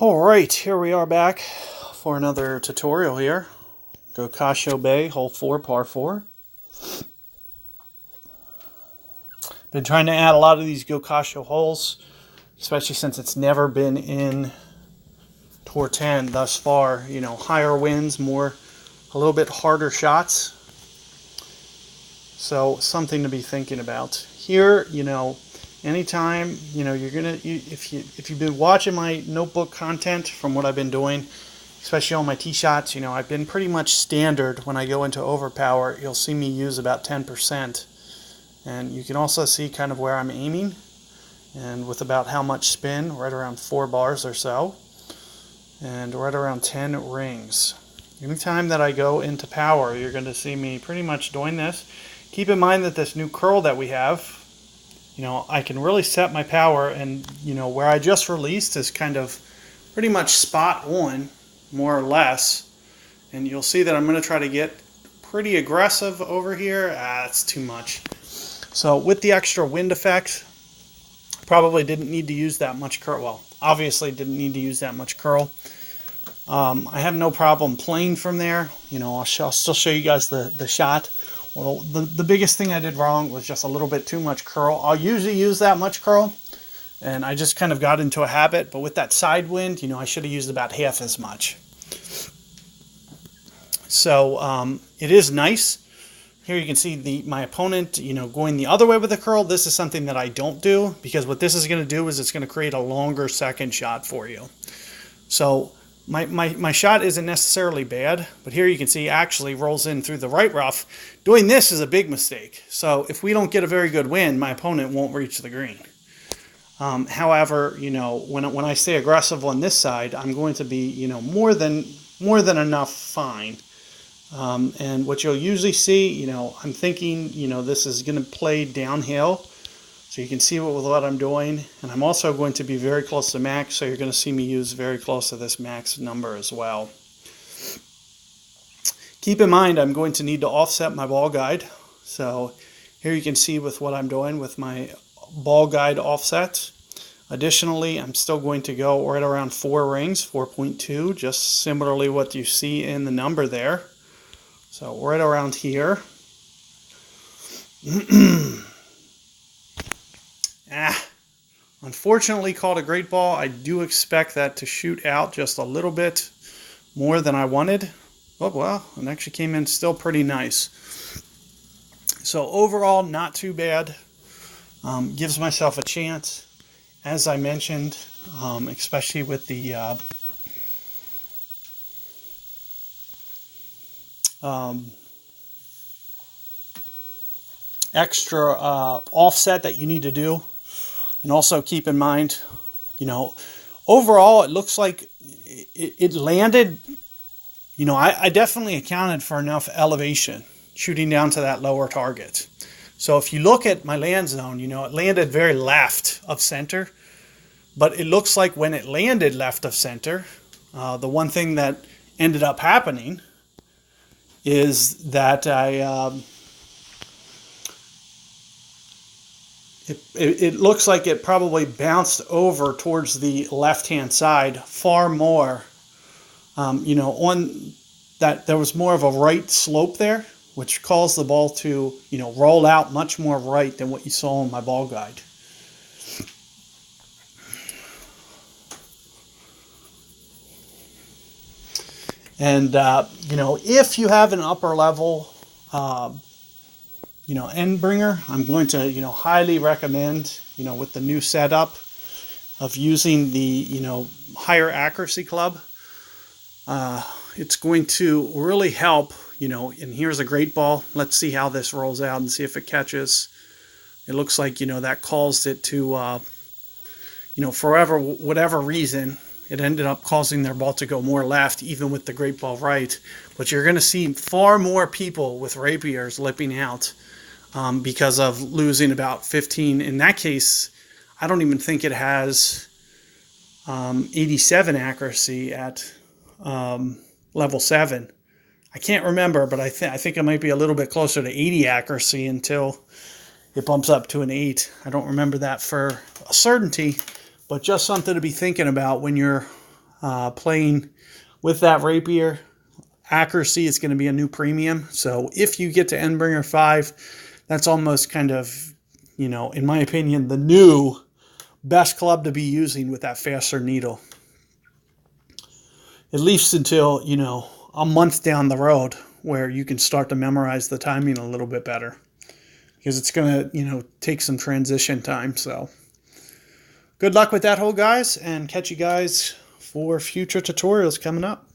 Alright, here we are back for another tutorial here. Gokasho Bay, hole 4, par 4. Been trying to add a lot of these Gokasho holes, especially since it's never been in Tour 10 thus far. You know, higher winds, a little bit harder shots. So, something to be thinking about. Here, you know, anytime, you know, if you've been watching my notebook content from what I've been doing, especially on my tee shots, you know, I've been pretty much standard when I go into overpower. You'll see me use about 10%. And you can also see kind of where I'm aiming and with about how much spin, right around 4 bars or so, and right around 10 rings. Anytime that I go into power, you're going to see me pretty much doing this. Keep in mind that this new curl that we have, you know, I can really set my power, and, you know, where I just released is kind of pretty much spot on, more or less. And you'll see that I'm going to try to get pretty aggressive over here. That's too much. So with the extra wind effect, probably didn't need to use that much curl. Well, obviously didn't need to use that much curl. I have no problem playing from there. You know, I'll still show you guys the shot. Well, the biggest thing I did wrong was just a little bit too much curl. I'll usually use that much curl, and I just kind of got into a habit. But with that side wind, you know, I should have used about half as much. So it is nice. Here you can see my opponent, you know, going the other way with the curl. This is something that I don't do, because what this is going to do is it's going to create a longer second shot for you. So my shot isn't necessarily bad, but here you can see actually rolls in through the right rough. Doing this is a big mistake. So if we don't get a very good wind, my opponent won't reach the green. However, you know, when I stay aggressive on this side, I'm going to be, you know, more than enough fine. And what you'll usually see, you know, I'm thinking, you know, this is going to play downhill. So you can see what I'm doing. And I'm also going to be very close to max, so you're going to see me use very close to this max number as well. Keep in mind, I'm going to need to offset my ball guide. So here you can see with what I'm doing with my ball guide offset. Additionally, I'm still going to go right around 4 rings, 4.2, just similarly what you see in the number there. So right around here. Unfortunately caught a great ball. I do expect that to shoot out just a little bit more than I wanted. Oh, well, it actually came in still pretty nice. So overall, not too bad. Gives myself a chance, as I mentioned, especially with the extra offset that you need to do. And also keep in mind, you know, overall it looks like it landed, you know, I definitely accounted for enough elevation shooting down to that lower target. So if you look at my land zone, you know, it landed very left of center. But it looks like when it landed left of center, the one thing that ended up happening is that it looks like it probably bounced over towards the left-hand side far more. You know, on that there was more of a right slope there, which caused the ball to, you know, roll out much more right than what you saw on my ball guide. And, you know, if you have an upper level, you know, end bringer, I'm going to, you know, highly recommend, you know, with the new setup of using the, you know, higher accuracy club. It's going to really help, you know. And here's a great ball. Let's see how this rolls out and see if it catches. It looks like, you know, that caused it to, you know, whatever reason, it ended up causing their ball to go more left, even with the great ball right. But you're going to see far more people with rapiers lipping out because of losing about 15. In that case, I don't even think it has 87 accuracy at level 7. I can't remember, but I think it might be a little bit closer to 80 accuracy until it bumps up to an 8. I don't remember that for a certainty, but just something to be thinking about when you're playing with that rapier, accuracy is going to be a new premium. So if you get to Endbringer 5, that's almost kind of, you know, in my opinion, the new best club to be using with that faster needle. At least until, you know, a month down the road where you can start to memorize the timing a little bit better. Because it's going to, you know, take some transition time. So good luck with that hole, guys, and catch you guys for future tutorials coming up.